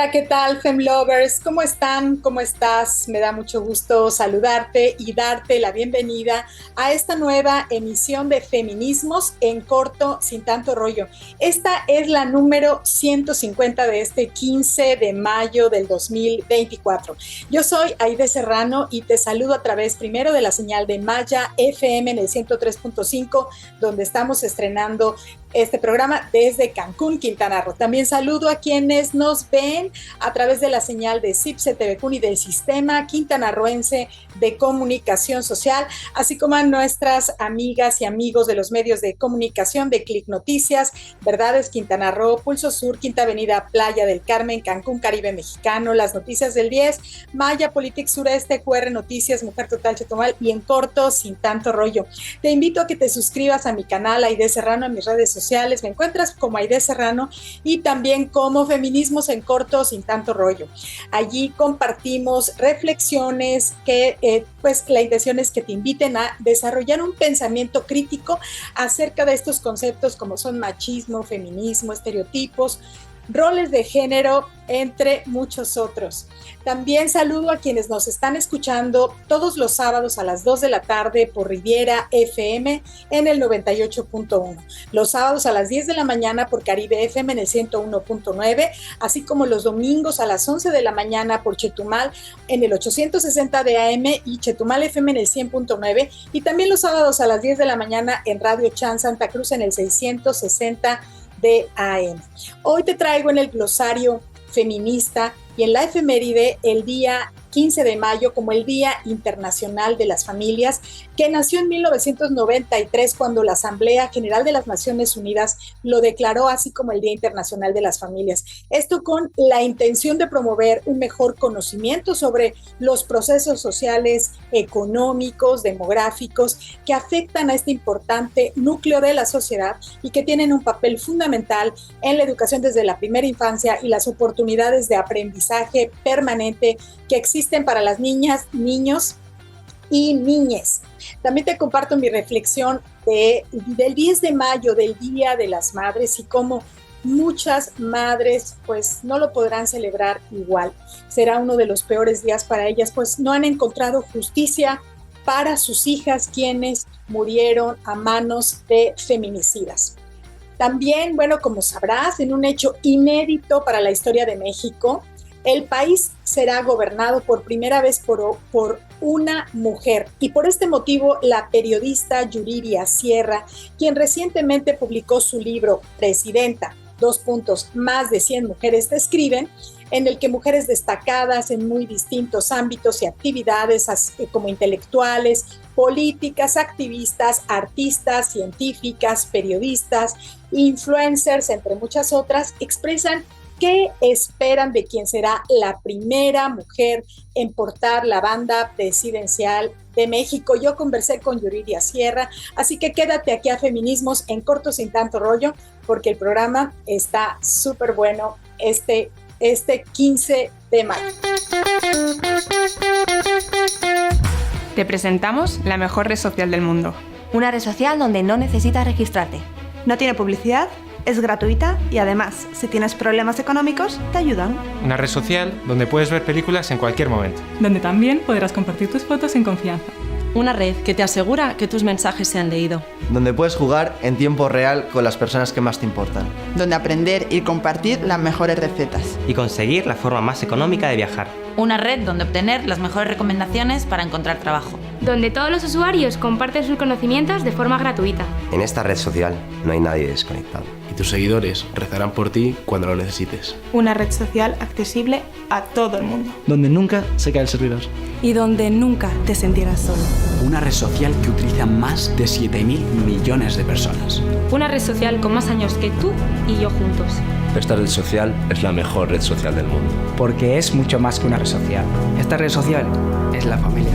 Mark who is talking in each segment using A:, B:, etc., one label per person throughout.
A: Hola, ¿qué tal, Femlovers? ¿Cómo están? ¿Cómo estás? Me da mucho gusto saludarte y darte la bienvenida a esta nueva emisión de Feminismos en Corto, sin tanto rollo. Esta es la número 150 de este 15 de mayo del 2024. Yo soy Aide Serrano y te saludo a través primero de la señal de Maya FM en el 103.5, donde estamos estrenando este programa desde Cancún, Quintana Roo. También saludo a quienes nos ven a través de la señal de CIPSE TVCUN y del Sistema Quintanarroense de Comunicación Social, así como a nuestras amigas y amigos de los medios de comunicación de Click Noticias, Verdades Quintana Roo, Pulso Sur, Quinta Avenida, Playa del Carmen, Cancún, Caribe Mexicano, Las Noticias del 10, Maya, Politics Sureste, QR Noticias, Mujer Total Chetumal y En Corto, sin tanto rollo. Te invito a que te suscribas a mi canal Aide Serrano, a mis redes sociales. Me encuentras como Aide Serrano y también como Feminismos en Corto, sin tanto rollo. Allí compartimos reflexiones que pues la intención es que te inviten a desarrollar un pensamiento crítico acerca de estos conceptos como son machismo, feminismo, estereotipos, roles de género, entre muchos otros. También saludo a quienes nos están escuchando todos los sábados a las 2 de la tarde por Riviera FM en el 98.1, los sábados a las 10 de la mañana por Caribe FM en el 101.9, así como los domingos a las 11 de la mañana por Chetumal en el 860 de AM y Chetumal FM en el 100.9, y también los sábados a las 10 de la mañana en Radio Chan Santa Cruz en el 660 de AM. Hoy te traigo en el glosario feminista y en la efeméride el día 15 de mayo como el Día Internacional de las Familias, que nació en 1993 cuando la Asamblea General de las Naciones Unidas lo declaró así como el Día Internacional de las Familias. Esto con la intención de promover un mejor conocimiento sobre los procesos sociales, económicos, demográficos que afectan a este importante núcleo de la sociedad y que tienen un papel fundamental en la educación desde la primera infancia y las oportunidades de aprendizaje permanente que existen para las niñas, niños y niñes. También te comparto mi reflexión del 10 de mayo, del Día de las Madres, y cómo muchas madres pues no lo podrán celebrar igual. Será uno de los peores días para ellas, pues no han encontrado justicia para sus hijas quienes murieron a manos de feminicidas. También, bueno, como sabrás, en un hecho inédito para la historia de México, el país será gobernado por primera vez por una mujer, y por este motivo la periodista Yuridia Sierra, quien recientemente publicó su libro Presidenta, más de 100 mujeres te escriben, en el que mujeres destacadas en muy distintos ámbitos y actividades como intelectuales, políticas, activistas, artistas, científicas, periodistas, influencers, entre muchas otras, expresan ¿qué esperan de quien será la primera mujer en portar la banda presidencial de México? Yo conversé con Yuridia Sierra, así que quédate aquí a Feminismos en Corto, sin tanto rollo, porque el programa está súper bueno este 15 de mayo.
B: Te presentamos la mejor red social del mundo.
C: Una red social donde no necesitas registrarte.
D: No tiene publicidad, es gratuita y además, si tienes problemas económicos, te ayudan.
E: Una red social donde puedes ver películas en cualquier momento.
F: Donde también podrás compartir tus fotos en confianza.
G: Una red que te asegura que tus mensajes se han leído.
H: Donde puedes jugar en tiempo real con las personas que más te importan.
I: Donde aprender y compartir las mejores recetas.
J: Y conseguir la forma más económica de viajar.
K: Una red donde obtener las mejores recomendaciones para encontrar trabajo.
L: Donde todos los usuarios comparten sus conocimientos de forma gratuita.
M: En esta red social no hay nadie desconectado.
N: Y tus seguidores rezarán por ti cuando lo necesites.
D: Una red social accesible a todo el mundo.
O: Donde nunca se cae el servidor.
D: Y donde nunca te sentirás solo.
P: Una red social que utiliza más de 7.000 millones de personas.
L: Una red social con más años que tú y yo juntos.
M: Esta red social es la mejor red social del mundo.
O: Porque es mucho más que una red social. Esta red social es la familia.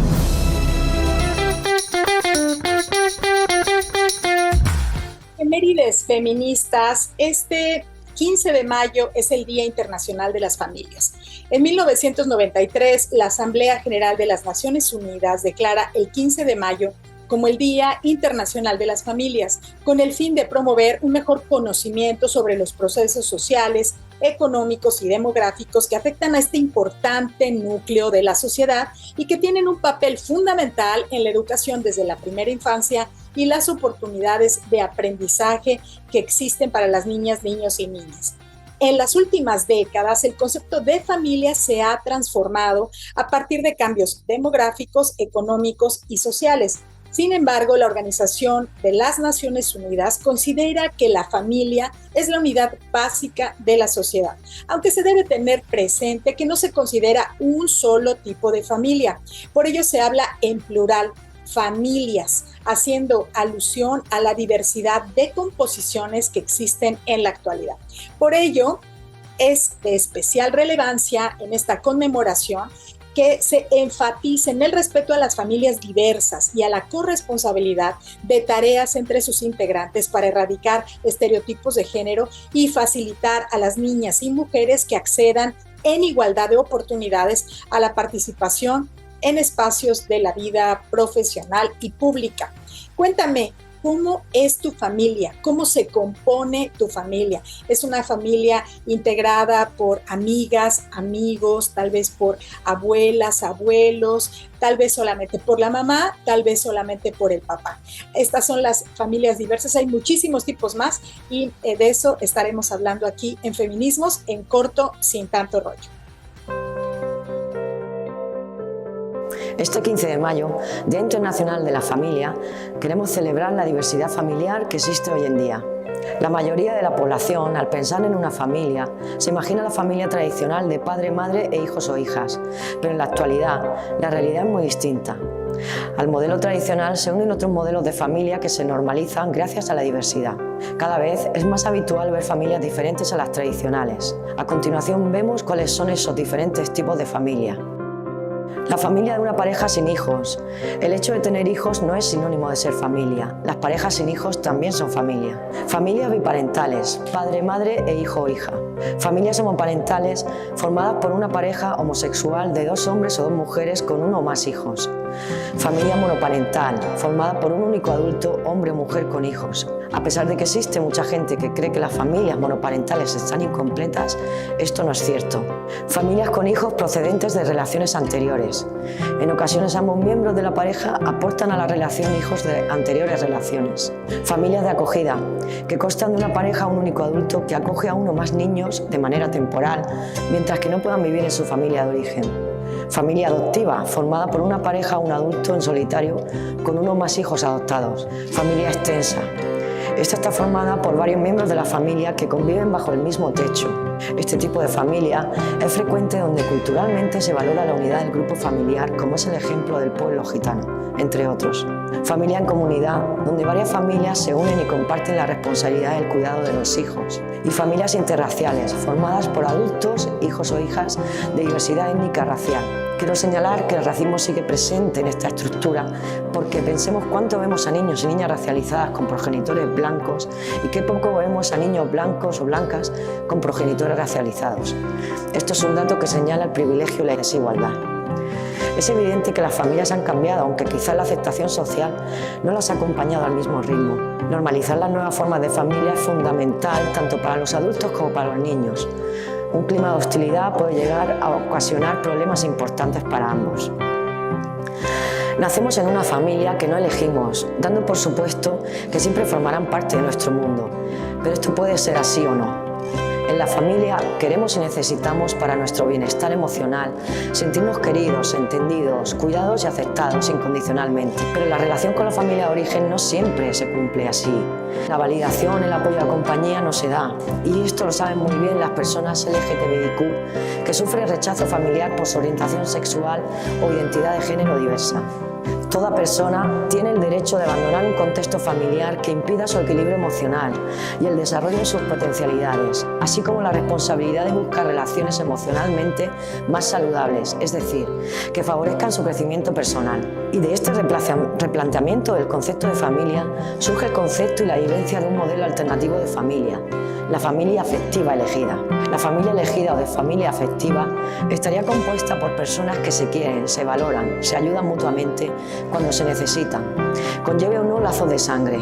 A: Efemérides feministas, este 15 de mayo es el Día Internacional de las Familias. En 1993, la Asamblea General de las Naciones Unidas declara el 15 de mayo como el Día Internacional de las Familias, con el fin de promover un mejor conocimiento sobre los procesos sociales, económicos y demográficos que afectan a este importante núcleo de la sociedad y que tienen un papel fundamental en la educación desde la primera infancia y las oportunidades de aprendizaje que existen para las niñas, niños y niñas. En las últimas décadas, el concepto de familia se ha transformado a partir de cambios demográficos, económicos y sociales. Sin embargo, la Organización de las Naciones Unidas considera que la familia es la unidad básica de la sociedad, aunque se debe tener presente que no se considera un solo tipo de familia. Por ello se habla en plural, familias, haciendo alusión a la diversidad de composiciones que existen en la actualidad. Por ello, es de especial relevancia en esta conmemoración que se enfatice en el respeto a las familias diversas y a la corresponsabilidad de tareas entre sus integrantes para erradicar estereotipos de género y facilitar a las niñas y mujeres que accedan en igualdad de oportunidades a la participación en espacios de la vida profesional y pública. Cuéntame, ¿cómo es tu familia? ¿Cómo se compone tu familia? ¿Es una familia integrada por amigas, amigos, tal vez por abuelas, abuelos, tal vez solamente por la mamá, tal vez solamente por el papá? Estas son las familias diversas, hay muchísimos tipos más y de eso estaremos hablando aquí en Feminismos en corto, sin tanto rollo.
Q: Este 15 de mayo, Día Internacional de la Familia, queremos celebrar la diversidad familiar que existe hoy en día. La mayoría de la población, al pensar en una familia, se imagina la familia tradicional de padre, madre e hijos o hijas, pero en la actualidad la realidad es muy distinta. Al modelo tradicional se unen otros modelos de familia que se normalizan gracias a la diversidad. Cada vez es más habitual ver familias diferentes a las tradicionales. A continuación vemos cuáles son esos diferentes tipos de familia. La familia de una pareja sin hijos. El hecho de tener hijos no es sinónimo de ser familia. Las parejas sin hijos también son familia. Familias biparentales, padre, madre e hijo o hija. Familias homoparentales formadas por una pareja homosexual de 2 hombres o 2 mujeres con 1 o más hijos. Familia monoparental, formada por un único adulto, hombre o mujer con hijos. A pesar de que existe mucha gente que cree que las familias monoparentales están incompletas, esto no es cierto. Familias con hijos procedentes de relaciones anteriores. En ocasiones ambos miembros de la pareja aportan a la relación hijos de anteriores relaciones. Familias de acogida, que constan de una pareja o un único adulto que acoge a 1 o más niños de manera temporal, mientras que no puedan vivir en su familia de origen. Familia adoptiva, formada por una pareja o un adulto en solitario con 1 o más hijos adoptados. Familia extensa. Esta está formada por varios miembros de la familia que conviven bajo el mismo techo. Este tipo de familia es frecuente donde culturalmente se valora la unidad del grupo familiar, como es el ejemplo del pueblo gitano, entre otros. Familia en comunidad, donde varias familias se unen y comparten la responsabilidad del cuidado de los hijos. Y familias interraciales, formadas por adultos, hijos o hijas de diversidad étnica racial. Quiero señalar que el racismo sigue presente en esta estructura porque pensemos cuánto vemos a niños y niñas racializadas con progenitores blancos y qué poco vemos a niños blancos o blancas con progenitores racializados. Esto es un dato que señala el privilegio y la desigualdad. Es evidente que las familias han cambiado, aunque quizás la aceptación social no las ha acompañado al mismo ritmo. Normalizar las nuevas formas de familia es fundamental tanto para los adultos como para los niños. Un clima de hostilidad puede llegar a ocasionar problemas importantes para ambos. Nacemos en una familia que no elegimos, dando por supuesto que siempre formarán parte de nuestro mundo, pero esto puede ser así o no. En la familia queremos y necesitamos para nuestro bienestar emocional sentirnos queridos, entendidos, cuidados y aceptados incondicionalmente. Pero la relación con la familia de origen no siempre se cumple así. La validación, el apoyo y la compañía no se da. Y esto lo saben muy bien las personas LGTBIQ que sufren rechazo familiar por su orientación sexual o identidad de género diversa. Toda persona tiene el derecho de abandonar un contexto familiar que impida su equilibrio emocional y el desarrollo de sus potencialidades, así como la responsabilidad de buscar relaciones emocionalmente más saludables, es decir, que favorezcan su crecimiento personal. Y de este replanteamiento del concepto de familia surge el concepto y la vivencia de un modelo alternativo de familia, la familia afectiva elegida. La familia elegida o de familia afectiva estaría compuesta por personas que se quieren, se valoran, se ayudan mutuamente cuando se necesitan. Conlleva unos lazos de sangre,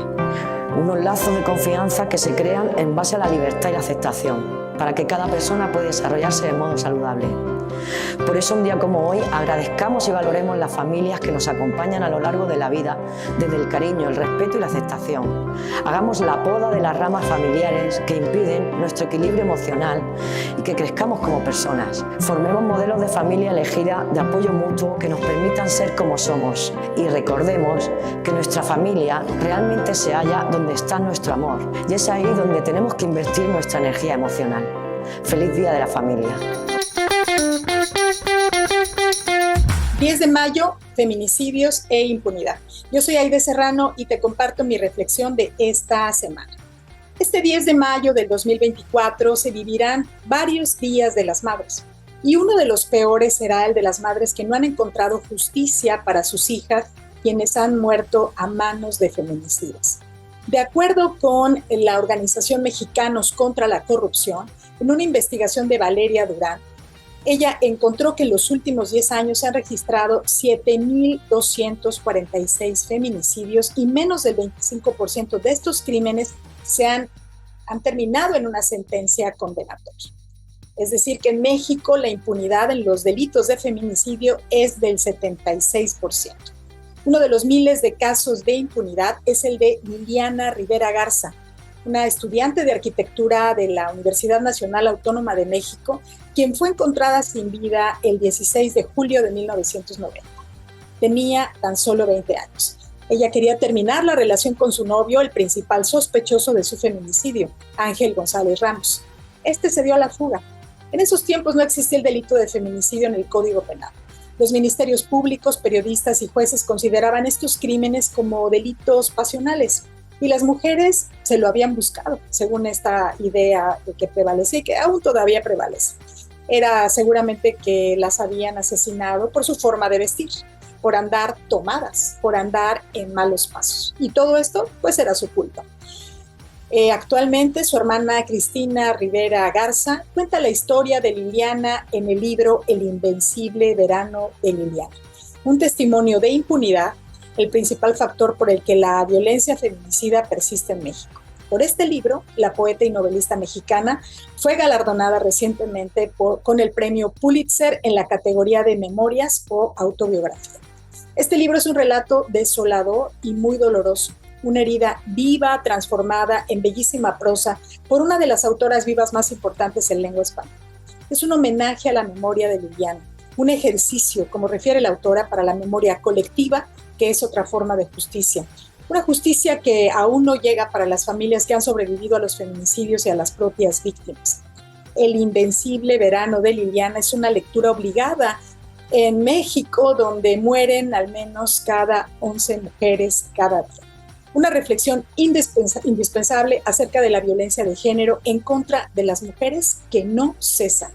Q: unos lazos de confianza que se crean en base a la libertad y la aceptación. para que cada persona pueda desarrollarse de modo saludable. Por eso un día como hoy agradezcamos y valoremos las familias que nos acompañan a lo largo de la vida, desde el cariño, el respeto y la aceptación. Hagamos la poda de las ramas familiares que impiden nuestro equilibrio emocional y que crezcamos como personas. Formemos modelos de familia elegida de apoyo mutuo que nos permitan ser como somos y recordemos que nuestra familia realmente se halla donde está nuestro amor y es ahí donde tenemos que invertir nuestra energía emocional. ¡Feliz Día de la Familia!
A: 10 de mayo, feminicidios e impunidad. Yo soy Aide Serrano y te comparto mi reflexión de esta semana. Este 10 de mayo del 2024 se vivirán varios días de las madres y uno de los peores será el de las madres que no han encontrado justicia para sus hijas, quienes han muerto a manos de feminicidas. De acuerdo con la organización Mexicanos contra la Corrupción, en una investigación de Valeria Durán, ella encontró que en los últimos 10 años se han registrado 7,246 feminicidios y menos del 25% de estos crímenes han terminado en una sentencia condenatoria. Es decir, que en México la impunidad en los delitos de feminicidio es del 76%. Uno de los miles de casos de impunidad es el de Liliana Rivera Garza, una estudiante de arquitectura de la Universidad Nacional Autónoma de México, quien fue encontrada sin vida el 16 de julio de 1990. Tenía tan solo 20 años. Ella quería terminar la relación con su novio, el principal sospechoso de su feminicidio, Ángel González Ramos. Este se dio a la fuga. En esos tiempos no existía el delito de feminicidio en el Código Penal. Los ministerios públicos, periodistas y jueces consideraban estos crímenes como delitos pasionales y las mujeres se lo habían buscado, según esta idea de que prevalece y que aún todavía prevalece. Era seguramente que las habían asesinado por su forma de vestir, por andar tomadas, por andar en malos pasos. Y todo esto, pues, era su culpa. Actualmente, su hermana Cristina Rivera Garza cuenta la historia de Liliana en el libro El Invencible Verano de Liliana. Un testimonio de impunidad, el principal factor por el que la violencia feminicida persiste en México. Por este libro, la poeta y novelista mexicana fue galardonada recientemente con el premio Pulitzer en la categoría de memorias o autobiografía. Este libro es un relato desolador y muy doloroso, una herida viva, transformada en bellísima prosa por una de las autoras vivas más importantes en lengua española. Es un homenaje a la memoria de Liliana, un ejercicio, como refiere la autora, para la memoria colectiva, que es otra forma de justicia. Una justicia que aún no llega para las familias que han sobrevivido a los feminicidios y a las propias víctimas. El Invencible Verano de Liliana es una lectura obligada en México, donde mueren al menos cada 11 mujeres cada día. Una reflexión indispensable acerca de la violencia de género en contra de las mujeres que no cesan.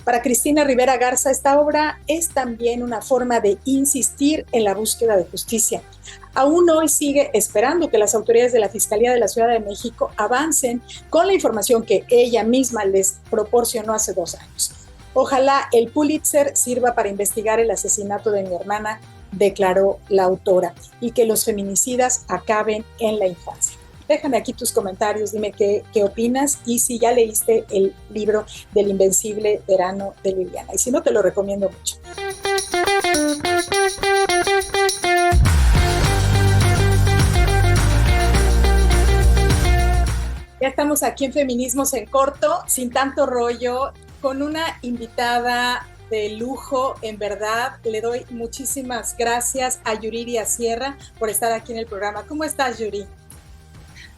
A: Para Cristina Rivera Garza, esta obra es también una forma de insistir en la búsqueda de justicia. Aún hoy sigue esperando que las autoridades de la Fiscalía de la Ciudad de México avancen con la información que ella misma les proporcionó hace 2 años. Ojalá el Pulitzer sirva para investigar el asesinato de mi hermana, declaró la autora, y que los feminicidas acaben en la infancia. Déjame aquí tus comentarios, dime qué opinas y si ya leíste el libro del Invencible Verano de Liliana. Y si no, te lo recomiendo mucho. Ya estamos aquí en Feminismos en Corto, sin tanto rollo, con una invitada de lujo, en verdad. Le doy muchísimas gracias a Yuriria Sierra por estar aquí en el programa. ¿Cómo estás, Yuri?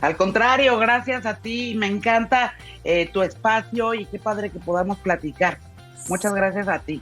R: Al contrario, gracias a ti. Me encanta tu espacio y qué padre que podamos platicar. Muchas gracias a ti.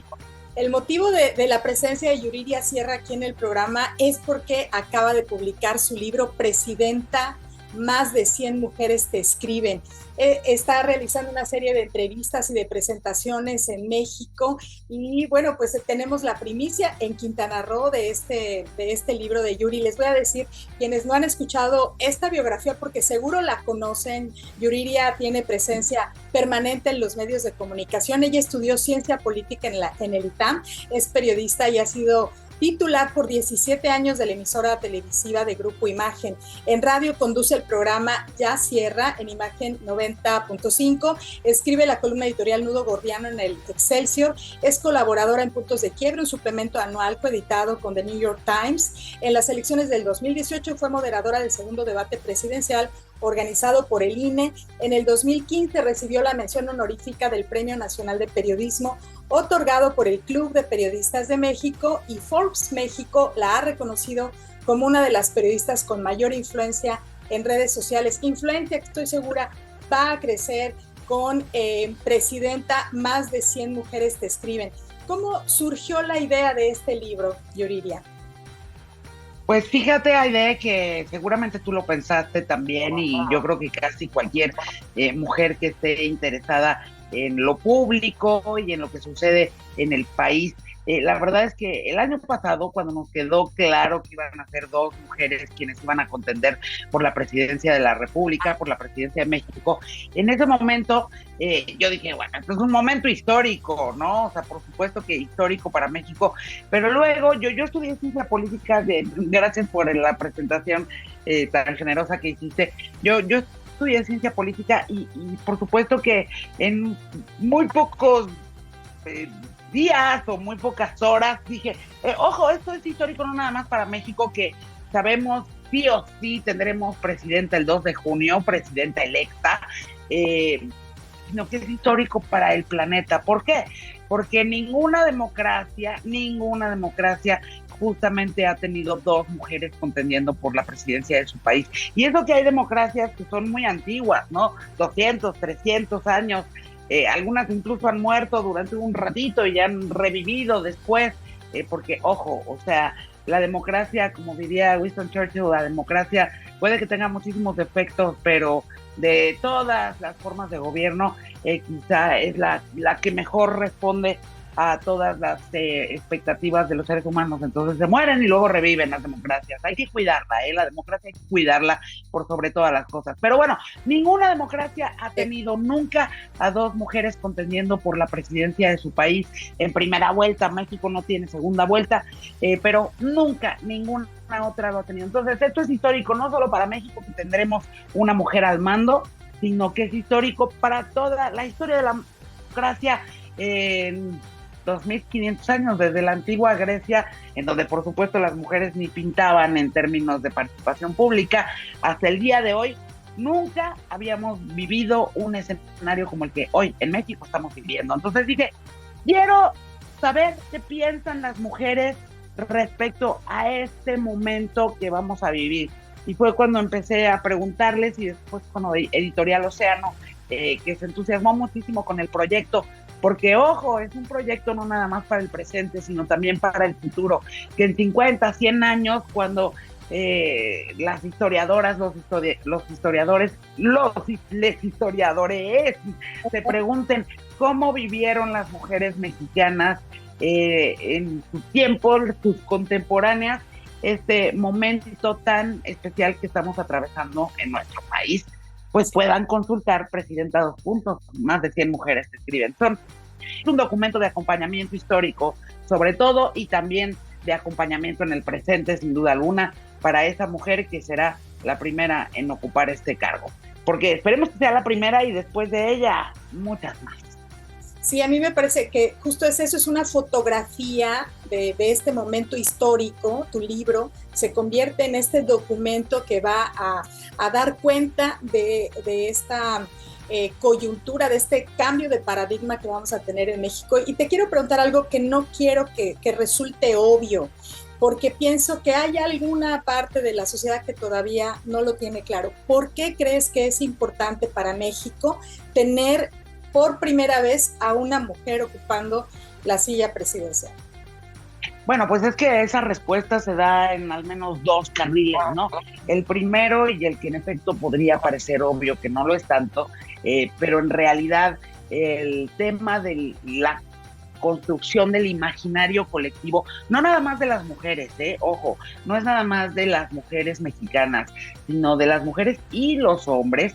A: El motivo de la presencia de Yuriria Sierra aquí en el programa es porque acaba de publicar su libro Presidenta, más de 100 mujeres te escriben. Está realizando una serie de entrevistas y de presentaciones en México y bueno, pues tenemos la primicia en Quintana Roo de este libro de Yuri. Les voy a decir, quienes no han escuchado esta biografía, porque seguro la conocen, Yuriria tiene presencia permanente en los medios de comunicación. Ella estudió ciencia política en el ITAM, es periodista y ha sido titular por 17 años de la emisora televisiva de Grupo Imagen. En radio conduce el programa Ya Cierra en Imagen 90.5, escribe la columna editorial Nudo Gordiano en el Excelsior, es colaboradora en Puntos de Quiebre, un suplemento anual coeditado con The New York Times. En las elecciones del 2018 fue moderadora del segundo debate presidencial organizado por el INE. En el 2015 recibió la mención honorífica del Premio Nacional de Periodismo, otorgado por el Club de Periodistas de México, y Forbes México la ha reconocido como una de las periodistas con mayor influencia en redes sociales. Influencia que estoy segura va a crecer con presidenta, más de 100 mujeres te escriben. ¿Cómo surgió la idea de este libro, Yuridia?
R: Pues fíjate, Aide, que seguramente tú lo pensaste también, y yo creo que casi cualquier mujer que esté interesada en lo público y en lo que sucede en el país. La verdad es que el año pasado, cuando nos quedó claro que iban a ser dos mujeres quienes iban a contender por la presidencia de la República, por la presidencia de México, en ese momento yo dije, bueno, esto es un momento histórico, ¿no? O sea, por supuesto que histórico para México, pero luego yo estudié ciencia política, gracias por la presentación tan generosa que hiciste. Yo estudié ciencia política y por supuesto que en muy pocos días o muy pocas horas dije, ojo, esto es histórico no nada más para México, que sabemos sí o sí tendremos presidenta el 2 de junio, presidenta electa, sino que es histórico para el planeta. ¿Por qué? Porque ninguna democracia justamente ha tenido dos mujeres contendiendo por la presidencia de su país. Y eso que hay democracias que son muy antiguas, ¿no? 200, 300 años, algunas incluso han muerto durante un ratito y han revivido después, porque, ojo, o sea, la democracia, como diría Winston Churchill, la democracia puede que tenga muchísimos defectos, pero de todas las formas de gobierno, quizá es la que mejor responde a todas las expectativas de los seres humanos. Entonces se mueren y luego reviven las democracias. Hay que cuidarla, la democracia hay que cuidarla por sobre todas las cosas. Pero bueno, ninguna democracia ha tenido nunca a dos mujeres contendiendo por la presidencia de su país en primera vuelta. México no tiene segunda vuelta, pero nunca ninguna otra lo ha tenido. Entonces esto es histórico, no solo para México, que tendremos una mujer al mando, sino que es histórico para toda la historia de la democracia en 2500 años, desde la antigua Grecia, en donde por supuesto las mujeres ni pintaban en términos de participación pública, hasta el día de hoy. Nunca habíamos vivido un escenario como el que hoy en México estamos viviendo. Entonces dije, quiero saber qué piensan las mujeres respecto a este momento que vamos a vivir. Y fue cuando empecé a preguntarles, y después con Editorial Océano, que se entusiasmó muchísimo con el proyecto, porque, ojo, es un proyecto no nada más para el presente, sino también para el futuro, que en 50, 100 años, cuando las historiadoras, los historiadores se pregunten cómo vivieron las mujeres mexicanas en su tiempo, sus contemporáneas, este momento tan especial que estamos atravesando en nuestro país, pues puedan consultar Presidenta 2 Puntos, más de 100 mujeres que escriben. Es un documento de acompañamiento histórico, sobre todo, y también de acompañamiento en el presente, sin duda alguna, para esa mujer que será la primera en ocupar este cargo. Porque esperemos que sea la primera y después de ella, muchas más.
A: Sí, a mí me parece que justo eso, es una fotografía de este momento histórico. Tu libro se convierte en este documento que va a dar cuenta de esta coyuntura, de este cambio de paradigma que vamos a tener en México. Y te quiero preguntar algo que no quiero que resulte obvio, porque pienso que hay alguna parte de la sociedad que todavía no lo tiene claro. ¿Por qué crees que es importante para México tener por primera vez a una mujer ocupando la silla presidencial?
R: Bueno, pues es que esa respuesta se da en al menos dos carriles, ¿no? El primero, y el que en efecto podría parecer obvio, que no lo es tanto, pero en realidad el tema de la construcción del imaginario colectivo, no nada más de las mujeres, ojo, no es nada más de las mujeres mexicanas, sino de las mujeres y los hombres,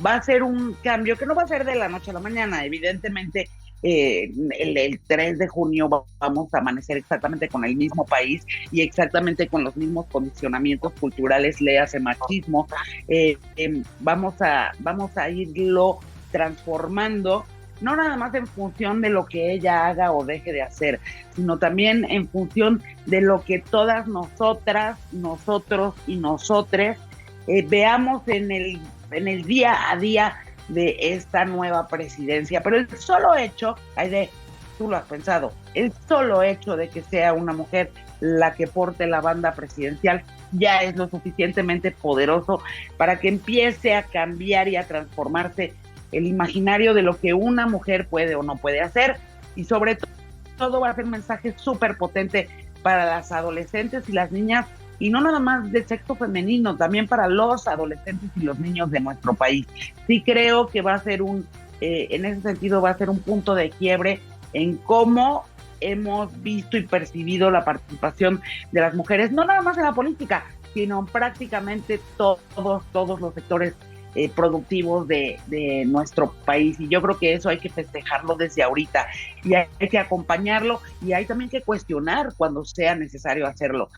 R: va a ser un cambio que no va a ser de la noche a la mañana. Evidentemente el 3 de junio vamos a amanecer exactamente con el mismo país y exactamente con los mismos condicionamientos culturales, léase machismo. Vamos a irlo transformando, no nada más en función de lo que ella haga o deje de hacer, sino también en función de lo que todas nosotras, nosotros y nosotres veamos en el día a día de esta nueva presidencia. Pero el solo hecho, Aide, tú lo has pensado, el solo hecho de que sea una mujer la que porte la banda presidencial ya es lo suficientemente poderoso para que empiece a cambiar y a transformarse el imaginario de lo que una mujer puede o no puede hacer, y sobre todo va a ser un mensaje súper potente para las adolescentes y las niñas, y no nada más de sexo femenino, también para los adolescentes y los niños de nuestro país. Sí creo que va a ser en ese sentido va a ser un punto de quiebre en cómo hemos visto y percibido la participación de las mujeres, no nada más en la política, sino en prácticamente todos los sectores productivos de nuestro país, y yo creo que eso hay que festejarlo desde ahorita, y hay que acompañarlo, y hay también que cuestionar cuando sea necesario hacerlo.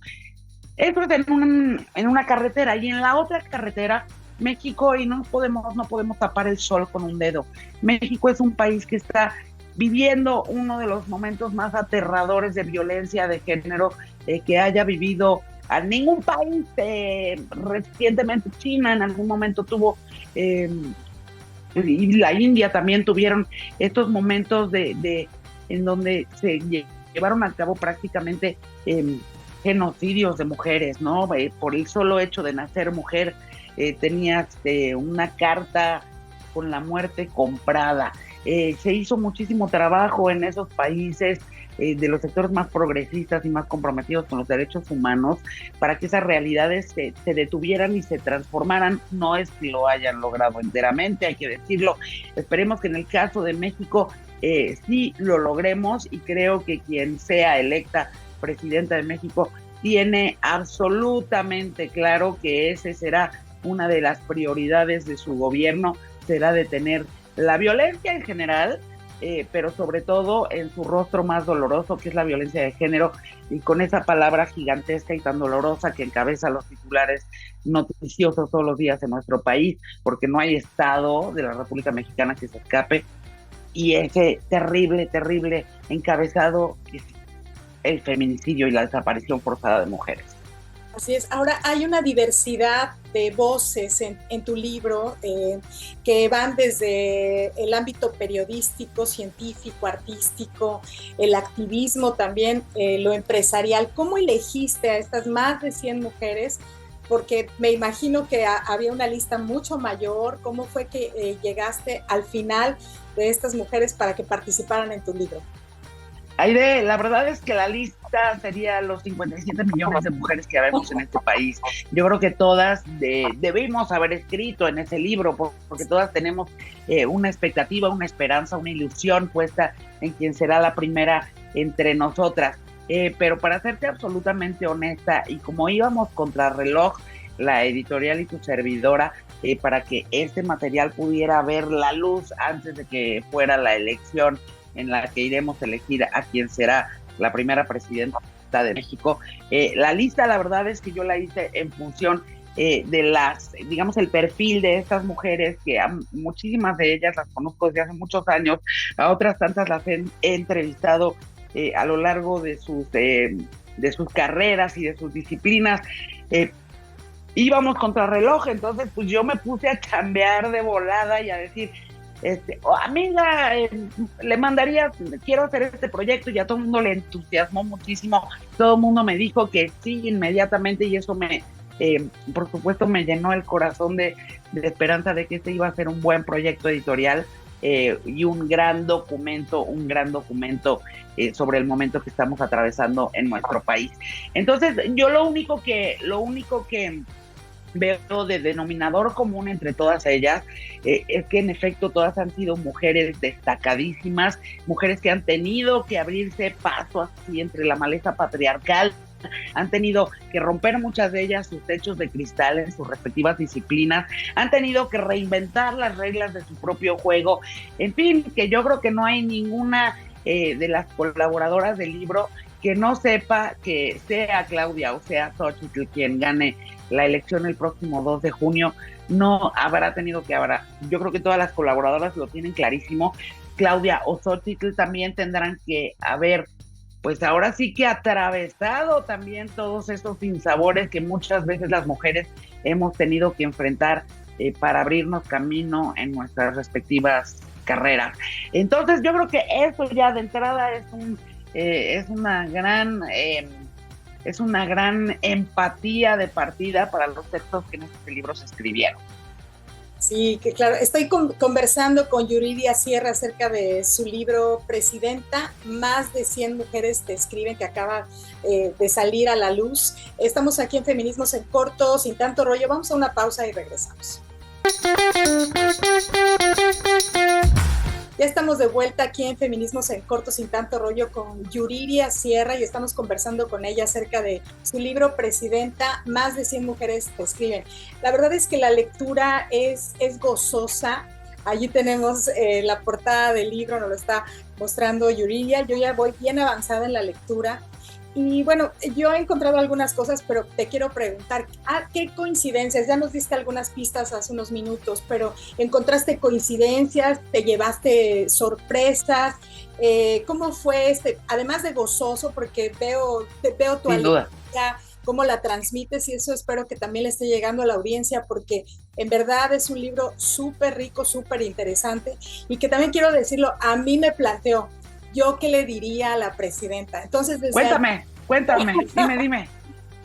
R: Esto es en una carretera, y en la otra carretera, México, y no podemos tapar el sol con un dedo. México es un país que está viviendo uno de los momentos más aterradores de violencia de género que haya vivido a ningún país. Recientemente China en algún momento tuvo, y la India también tuvieron estos momentos en donde se llevaron a cabo prácticamente genocidios de mujeres, ¿no? Por el solo hecho de nacer mujer, tenías una carta con la muerte comprada. Se hizo muchísimo trabajo en esos países de los sectores más progresistas y más comprometidos con los derechos humanos para que esas realidades se detuvieran y se transformaran. No es que lo hayan logrado enteramente, hay que decirlo. Esperemos que en el caso de México sí lo logremos, y creo que quien sea electa presidenta de México tiene absolutamente claro que ese será una de las prioridades de su gobierno, será detener la violencia en general, pero sobre todo en su rostro más doloroso, que es la violencia de género, y con esa palabra gigantesca y tan dolorosa que encabeza los titulares noticiosos todos los días en nuestro país, porque no hay estado de la República Mexicana que se escape, y ese terrible encabezado que es el feminicidio y la desaparición forzada de mujeres.
A: Así es. Ahora hay una diversidad de voces en tu libro que van desde el ámbito periodístico, científico, artístico, el activismo también, lo empresarial. ¿Cómo elegiste a estas más de 100 mujeres? Porque me imagino que había una lista mucho mayor. ¿Cómo fue que llegaste al final de estas mujeres para que participaran en tu libro?
R: Aide, la verdad es que la lista sería los 57 millones de mujeres que habemos en este país. Yo creo que todas debimos haber escrito en ese libro, porque todas tenemos una expectativa, una esperanza, una ilusión puesta en quien será la primera entre nosotras. Pero para serte absolutamente honesta, y como íbamos contra reloj, la editorial y tu servidora, para que este material pudiera ver la luz antes de que fuera la elección en la que iremos a elegir a quien será la primera presidenta de México. La lista, la verdad es que yo la hice en función de el perfil de estas mujeres, que muchísimas de ellas las conozco desde hace muchos años, a otras tantas las he entrevistado a lo largo de sus carreras y de sus disciplinas. Íbamos contra reloj, entonces pues yo me puse a chambear de volada y a decir, amiga, le mandaría, quiero hacer este proyecto, y a todo el mundo le entusiasmó muchísimo, todo el mundo me dijo que sí inmediatamente, y eso por supuesto me llenó el corazón de esperanza de que este iba a ser un buen proyecto editorial y un gran documento sobre el momento que estamos atravesando en nuestro país. Entonces yo lo único que veo de denominador común entre todas ellas es que en efecto todas han sido mujeres destacadísimas, mujeres que han tenido que abrirse paso así entre la maleza patriarcal han tenido que romper muchas de ellas sus techos de cristal en sus respectivas disciplinas, han tenido que reinventar las reglas de su propio juego, en fin, que yo creo que no hay ninguna de las colaboradoras del libro que no sepa que sea Claudia o sea Xochitl quien gane la elección el próximo 2 de junio, no habrá tenido que habrá. Yo creo que todas las colaboradoras lo tienen clarísimo. Claudia o Xochitl también tendrán que haber, pues ahora sí que atravesado también todos estos sinsabores que muchas veces las mujeres hemos tenido que enfrentar para abrirnos camino en nuestras respectivas carreras. Entonces yo creo que eso ya de entrada es una gran empatía de partida para los textos que en este libro se escribieron.
A: Sí, que claro, estoy conversando con Yuridia Sierra acerca de su libro Presidenta, más de 100 mujeres te escriben, que acaba de salir a la luz. Estamos aquí en Feminismos en Corto, sin tanto rollo. Vamos a una pausa y regresamos. Ya estamos de vuelta aquí en Feminismos en Corto, sin tanto rollo, con Yuridia Sierra, y estamos conversando con ella acerca de su libro Presidenta, más de 100 mujeres te escriben. La verdad es que la lectura es gozosa. Allí tenemos la portada del libro, nos lo está mostrando Yuridia. Yo ya voy bien avanzada en la lectura. Y bueno, yo he encontrado algunas cosas, pero te quiero preguntar, ¿qué coincidencias? Ya nos diste algunas pistas hace unos minutos, pero ¿encontraste coincidencias? ¿Te llevaste sorpresas? ¿Cómo fue además de gozoso, porque veo tu alegría, cómo la transmites, y eso espero que también le esté llegando a la audiencia, porque en verdad es un libro súper rico, súper interesante, y que también quiero decirlo, a mí me planteó, ¿yo qué le diría a la presidenta? Entonces, cuéntame, dime.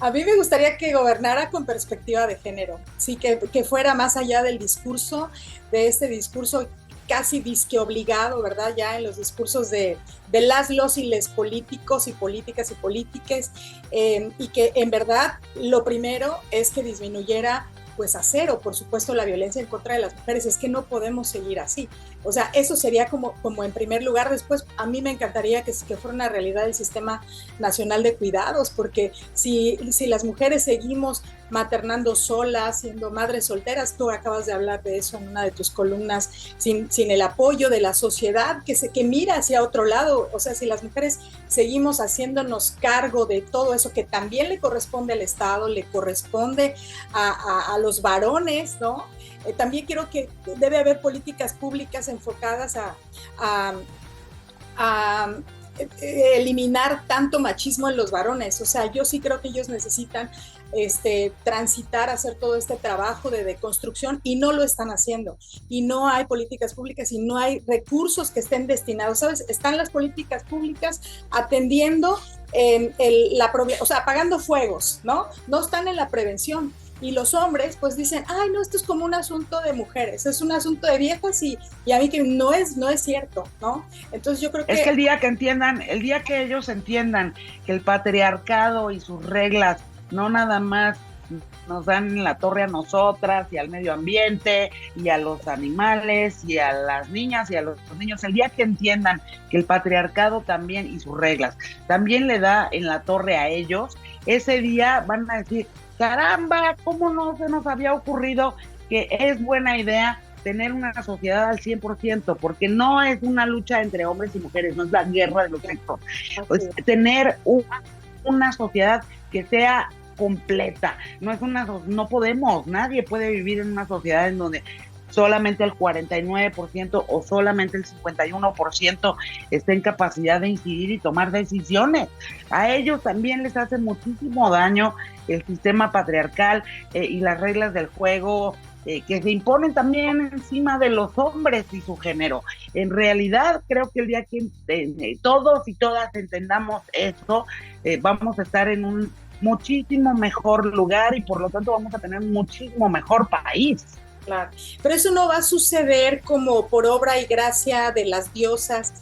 A: A mí me gustaría que gobernara con perspectiva de género, sí, que fuera más allá del discurso, de este discurso casi disque obligado, ¿verdad? Ya en los discursos de los y les políticos y políticas y polítiques, y que en verdad lo primero es que disminuyera pues a cero, por supuesto, la violencia en contra de las mujeres. Es que no podemos seguir así. O sea, eso sería como en primer lugar. Después, a mí me encantaría que fuera una realidad el Sistema Nacional de Cuidados, porque si las mujeres seguimos maternando solas, siendo madres solteras, tú acabas de hablar de eso en una de tus columnas, sin el apoyo de la sociedad que mira hacia otro lado. O sea, si las mujeres seguimos haciéndonos cargo de todo eso que también le corresponde al Estado, le corresponde a los varones, ¿no? También creo que debe haber políticas públicas enfocadas a eliminar tanto machismo en los varones. O sea, yo sí creo que ellos necesitan transitar, hacer todo este trabajo de deconstrucción, y no lo están haciendo, y no hay políticas públicas y no hay recursos que estén destinados, ¿sabes? Están las políticas públicas atendiendo apagando fuegos, ¿no? No están en la prevención. Y los hombres pues dicen, ay, no, esto es como un asunto de mujeres, es un asunto de viejas, y a mí que no es cierto, ¿no? Entonces yo creo que...
R: Es que el día que ellos entiendan que el patriarcado y sus reglas no nada más nos dan en la torre a nosotras y al medio ambiente y a los animales y a las niñas y a los niños, el día que entiendan que el patriarcado también y sus reglas también le da en la torre a ellos, ese día van a decir, caramba, ¿cómo no se nos había ocurrido que es buena idea tener una sociedad al 100%? Porque no es una lucha entre hombres y mujeres, no es la guerra de los sexos. Pues, tener una sociedad que sea completa, no podemos, nadie puede vivir en una sociedad en donde solamente el 49% o solamente el 51% esté en capacidad de incidir y tomar decisiones. A ellos también les hace muchísimo daño el sistema patriarcal y las reglas del juego que se imponen también encima de los hombres y su género. En realidad, creo que el día que todos y todas entendamos eso, vamos a estar en un muchísimo mejor lugar y por lo tanto vamos a tener un muchísimo mejor país.
A: Claro, pero eso no va a suceder como por obra y gracia de las diosas,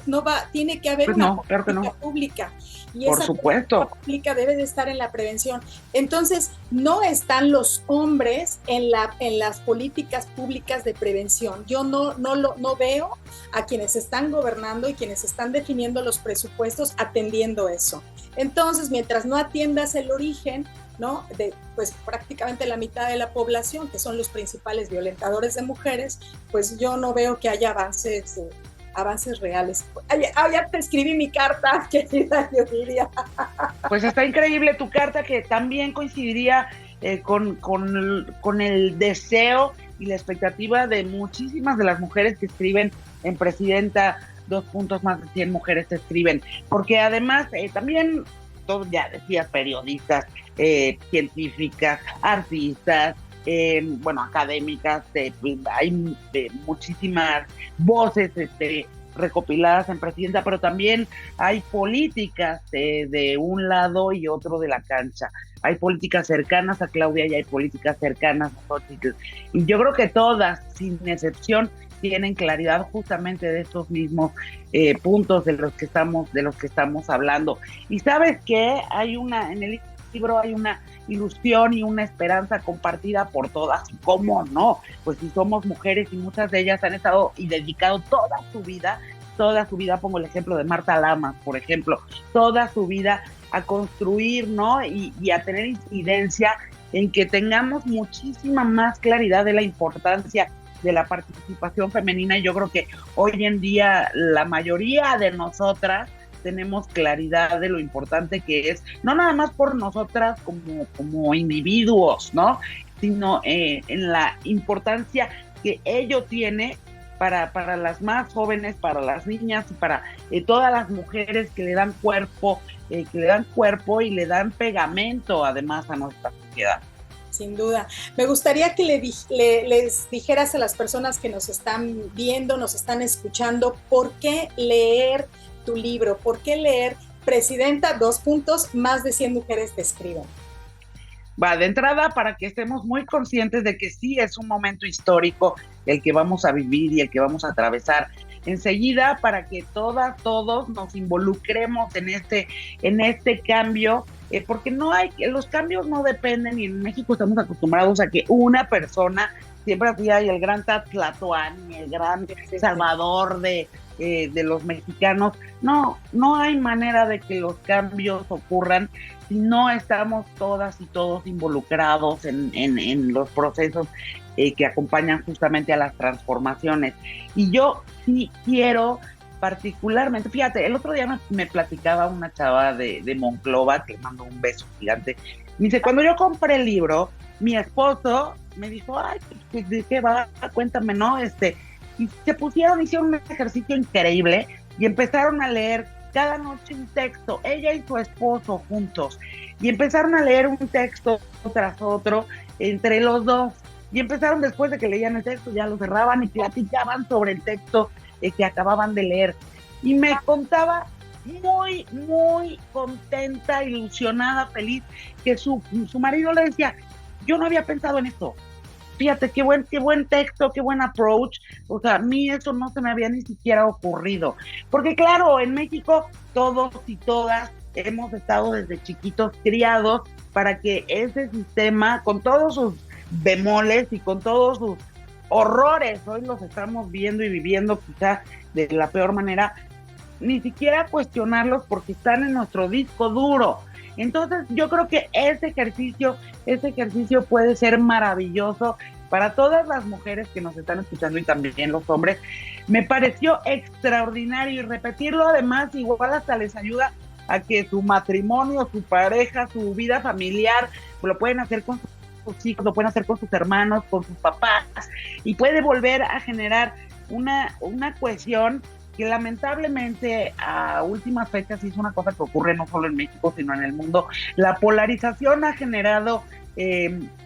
A: no va, tiene que haber una política pública, y
R: por
A: esa
R: supuesto.
A: política pública debe de estar en la prevención. Entonces, no están los hombres en las políticas públicas de prevención. Yo no veo a quienes están gobernando y quienes están definiendo los presupuestos atendiendo eso. Entonces, mientras no atiendas el origen, ¿no?, de pues prácticamente la mitad de la población, que son los principales violentadores de mujeres, pues yo no veo que haya avances reales. Ya te escribí mi carta, querida, yo diría.
R: Pues está increíble tu carta, que también coincidiría con el deseo y la expectativa de muchísimas de las mujeres que escriben en Presidenta, 2 puntos, más de 100 mujeres escriben, porque además también, todos ya decías, periodistas, científicas, artistas, académicas, hay muchísimas voces recopiladas en Presidenta, pero también hay políticas de un lado y otro de la cancha. Hay políticas cercanas a Claudia y hay políticas cercanas a Xochitl. Y yo creo que todas, sin excepción, tienen claridad justamente de estos mismos puntos de los que estamos hablando. Y sabes que en el libro hay una ilusión y una esperanza compartida por todas. ¿Cómo no? Pues si somos mujeres y muchas de ellas han estado y dedicado toda su vida, pongo el ejemplo de Marta Lamas, por ejemplo, toda su vida a construir, ¿no? Y a tener incidencia en que tengamos muchísima más claridad de la importancia de la participación femenina. Y yo creo que hoy en día la mayoría de nosotras tenemos claridad de lo importante que es, no nada más por nosotras como individuos, ¿no?, sino en la importancia que ello tiene para las más jóvenes, para las niñas y para todas las mujeres que le dan cuerpo y le dan pegamento además a nuestra sociedad.
A: Sin duda. Me gustaría que les dijeras a las personas que nos están viendo, nos están escuchando, ¿por qué leer tu libro? ¿Por qué leer Presidenta, 2 puntos, más de 100 mujeres te escriben?
R: De entrada, para que estemos muy conscientes de que sí es un momento histórico el que vamos a vivir y el que vamos a atravesar. Enseguida, para que todos nos involucremos en este cambio, porque los cambios no dependen, y en México estamos acostumbrados a que una persona, siempre hay el gran Tlatoani, el gran salvador de los mexicanos. No hay manera de que los cambios ocurran si no estamos todas y todos involucrados en los procesos que acompañan justamente a las transformaciones. Y yo sí quiero particularmente, fíjate, el otro día me platicaba una chava de Monclova, que mando un beso gigante. Me dice, cuando yo compré el libro, mi esposo me dijo, ay, ¿de qué va? Cuéntame, ¿no? Y hicieron un ejercicio increíble y empezaron a leer cada noche un texto, ella y su esposo juntos, y empezaron a leer un texto tras otro entre los dos, y empezaron, después de que leían el texto, ya lo cerraban y platicaban sobre el texto que acababan de leer. Y me contaba muy, muy contenta, ilusionada, feliz, que su marido le decía, yo no había pensado en esto. Fíjate, qué buen texto, qué buen approach. O sea, a mí eso no se me había ni siquiera ocurrido. Porque claro, en México todos y todas hemos estado desde chiquitos criados para que ese sistema, con todos sus bemoles y con todos sus horrores, hoy los estamos viendo y viviendo quizá de la peor manera, ni siquiera cuestionarlos porque están en nuestro disco duro. Entonces yo creo que ese ejercicio puede ser maravilloso para todas las mujeres que nos están escuchando y también los hombres. Me pareció extraordinario, y repetirlo además igual hasta les ayuda a que su matrimonio, su pareja, su vida familiar, lo pueden hacer con sus hijos, lo pueden hacer con sus hermanos, con sus papás, y puede volver a generar una cohesión que lamentablemente a últimas fechas es una cosa que ocurre no solo en México, sino en el mundo. La polarización ha generado,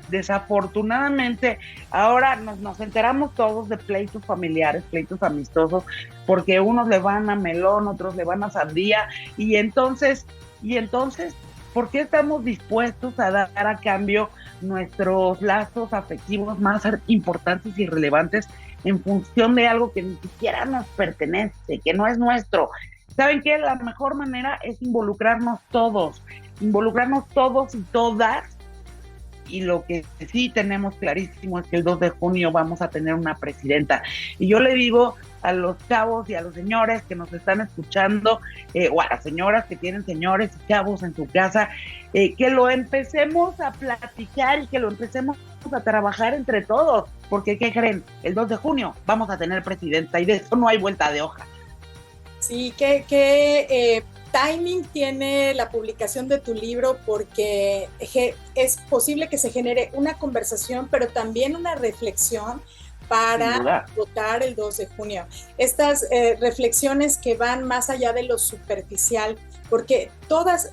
R: desafortunadamente, ahora nos enteramos todos de pleitos familiares, pleitos amistosos, porque unos le van a melón, otros le van a sandía, y entonces, ¿por qué estamos dispuestos a dar a cambio nuestros lazos afectivos más importantes y relevantes en función de algo que ni siquiera nos pertenece, que no es nuestro. ¿Saben qué? La mejor manera es involucrarnos todos y todas. Y lo que sí tenemos clarísimo es que el 2 de junio vamos a tener una presidenta. Y yo le digo a los chavos y a los señores que nos están escuchando, o a las señoras que tienen señores y chavos en su casa, que lo empecemos a platicar y que lo empecemos a trabajar entre todos. Porque, ¿qué creen? El 2 de junio vamos a tener presidenta y de eso no hay vuelta de hoja.
A: Sí, que timing tiene la publicación de tu libro, porque es posible que se genere una conversación, pero también una reflexión para votar el 2 de junio. Estas reflexiones que van más allá de lo superficial, porque todas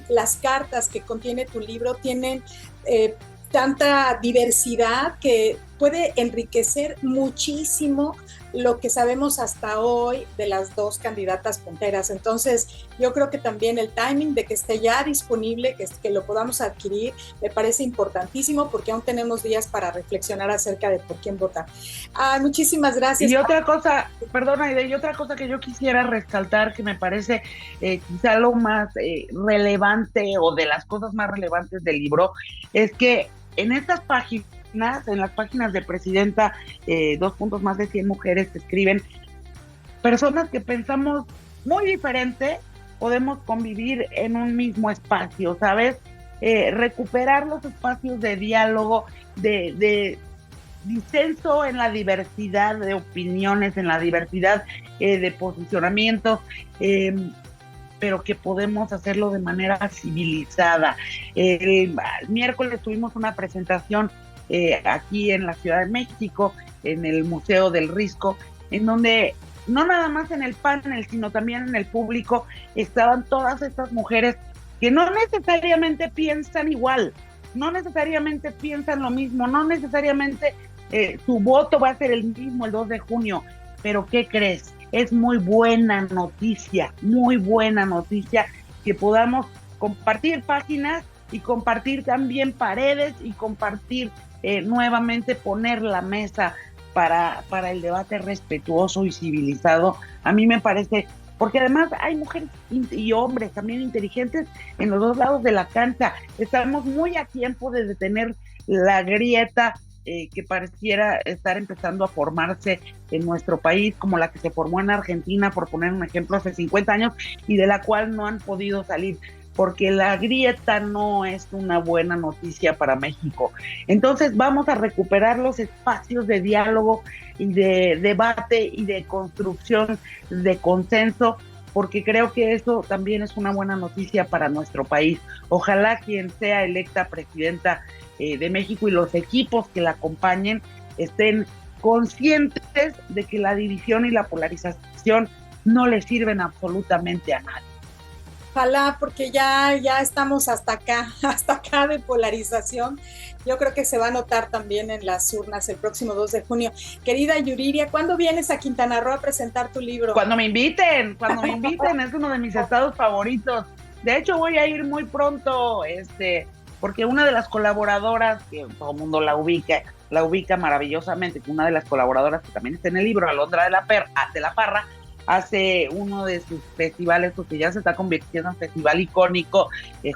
A: las cartas que contiene tu libro tienen tanta diversidad que puede enriquecer muchísimo lo que sabemos hasta hoy de las dos candidatas punteras. Entonces, yo creo que también el timing de que esté ya disponible, que lo podamos adquirir, me parece importantísimo, porque aún tenemos días para reflexionar acerca de por quién votar. Muchísimas gracias.
R: Y otra cosa, perdona, Aide, y otra cosa que yo quisiera resaltar, que me parece quizá lo más relevante, o de las cosas más relevantes del libro, es que en estas páginas, en las páginas de Presidenta, 2 puntos, más de 100 mujeres escriben, personas que pensamos muy diferente, podemos convivir en un mismo espacio, ¿sabes? Recuperar los espacios de diálogo, de disenso en la diversidad de opiniones, en la diversidad de posicionamientos, pero que podemos hacerlo de manera civilizada. El miércoles tuvimos una presentación aquí en la Ciudad de México, en el Museo del Risco, en donde no nada más en el panel, sino también en el público estaban todas estas mujeres que no necesariamente piensan igual, no necesariamente piensan lo mismo, no necesariamente su voto va a ser el mismo el 2 de junio, pero ¿qué crees? Es muy buena noticia que podamos compartir páginas y compartir también paredes y compartir nuevamente, poner la mesa para el debate respetuoso y civilizado. A mí me parece, porque además hay mujeres y hombres también inteligentes en los dos lados de la cancha. Estamos muy a tiempo de detener la grieta que pareciera estar empezando a formarse en nuestro país, como la que se formó en Argentina, por poner un ejemplo, hace 50 años, y de la cual no han podido salir, porque la grieta no es una buena noticia para México. Entonces vamos a recuperar los espacios de diálogo y de debate y de construcción de consenso, porque creo que eso también es una buena noticia para nuestro país. Ojalá quien sea electa presidenta de México y los equipos que la acompañen estén conscientes de que la división y la polarización no le sirven absolutamente a nadie.
A: Ojalá, porque ya estamos hasta acá de polarización. Yo creo que se va a notar también en las urnas el próximo 2 de junio. Querida Yuriria, ¿cuándo vienes a Quintana Roo a presentar tu libro?
R: Cuando me inviten, es uno de mis estados favoritos. De hecho, voy a ir muy pronto, porque una de las colaboradoras, que todo el mundo la ubica maravillosamente, una de las colaboradoras que también está en el libro, Alondra de la Parra, hace uno de sus festivales, porque ya se está convirtiendo en festival icónico,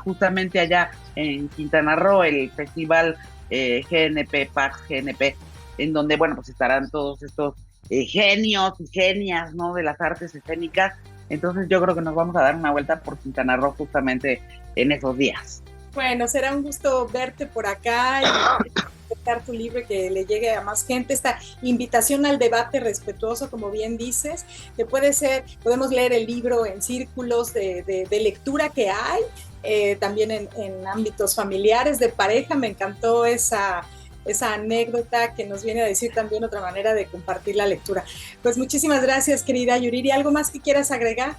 R: justamente allá en Quintana Roo, el festival Pax GNP, en donde, bueno, pues estarán todos estos genios y genias, ¿no?, de las artes escénicas. Entonces yo creo que nos vamos a dar una vuelta por Quintana Roo justamente en esos días.
A: Bueno, será un gusto verte por acá y presentar tu libro y que le llegue a más gente. Esta invitación al debate respetuoso, como bien dices, que podemos leer el libro en círculos de lectura que hay, también en ámbitos familiares, de pareja. Me encantó esa anécdota que nos viene a decir también otra manera de compartir la lectura. Pues muchísimas gracias, querida Yuriria. ¿Algo más que quieras agregar?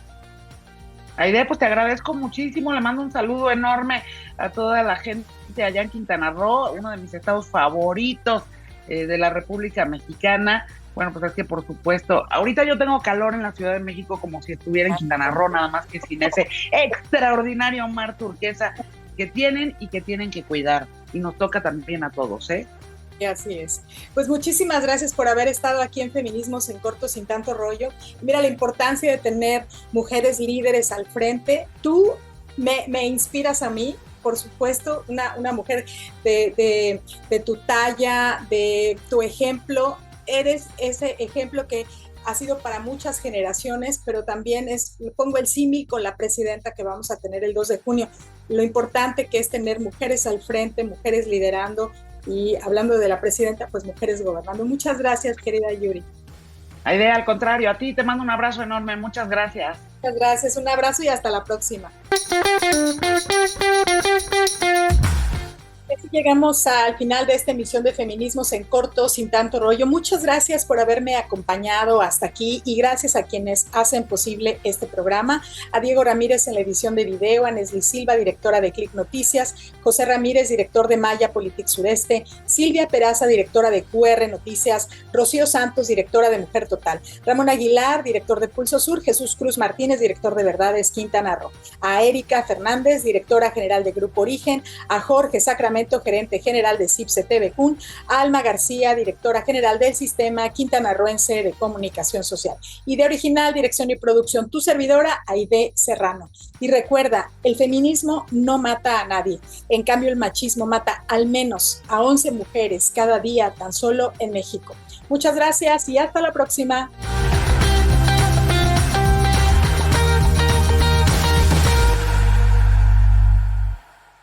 R: Aide, pues te agradezco muchísimo, le mando un saludo enorme a toda la gente allá en Quintana Roo, uno de mis estados favoritos de la República Mexicana. Bueno, pues es que por supuesto, ahorita yo tengo calor en la Ciudad de México como si estuviera en Quintana Roo, nada más que sin ese extraordinario mar turquesa que tienen y que tienen que cuidar. Y nos toca también a todos, ¿eh?
A: Así es. Pues muchísimas gracias por haber estado aquí en Feminismos en Corto Sin Tanto Rollo. Mira la importancia de tener mujeres líderes al frente. Tú me inspiras a mí, por supuesto, una mujer de tu talla, de tu ejemplo. Eres ese ejemplo que ha sido para muchas generaciones, pero también pongo el símil con la presidenta que vamos a tener el 2 de junio. Lo importante que es tener mujeres al frente, mujeres liderando, y hablando de la presidenta, pues mujeres gobernando. Muchas gracias, querida Yuri.
R: Aide, al contrario, a ti te mando un abrazo enorme. Muchas gracias.
A: Muchas gracias, un abrazo y hasta la próxima. Así llegamos al final de esta emisión de Feminismos en Corto Sin Tanto Rollo. Muchas gracias por haberme acompañado hasta aquí y gracias a quienes hacen posible este programa. A Diego Ramírez en la edición de video, a Nesli Silva, directora de Click Noticias, José Ramírez, director de Maya Politics Sureste, Silvia Peraza, directora de QR Noticias, Rocío Santos, directora de Mujer Total, Ramón Aguilar, director de Pulso Sur, Jesús Cruz Martínez, director de Verdades Quintana Roo, a Erika Fernández, directora general de Grupo Origen, a Jorge Sacramento, gerente general de CIPSE TVCUN, a Alma García, directora general del Sistema Quintanarroense de Comunicación Social. Y de Original, dirección y producción, tu servidora, Aide Serrano. Y recuerda, el feminismo no mata a nadie. En cambio, el machismo mata al menos a 11 mujeres cada día tan solo en México. Muchas gracias y hasta la próxima.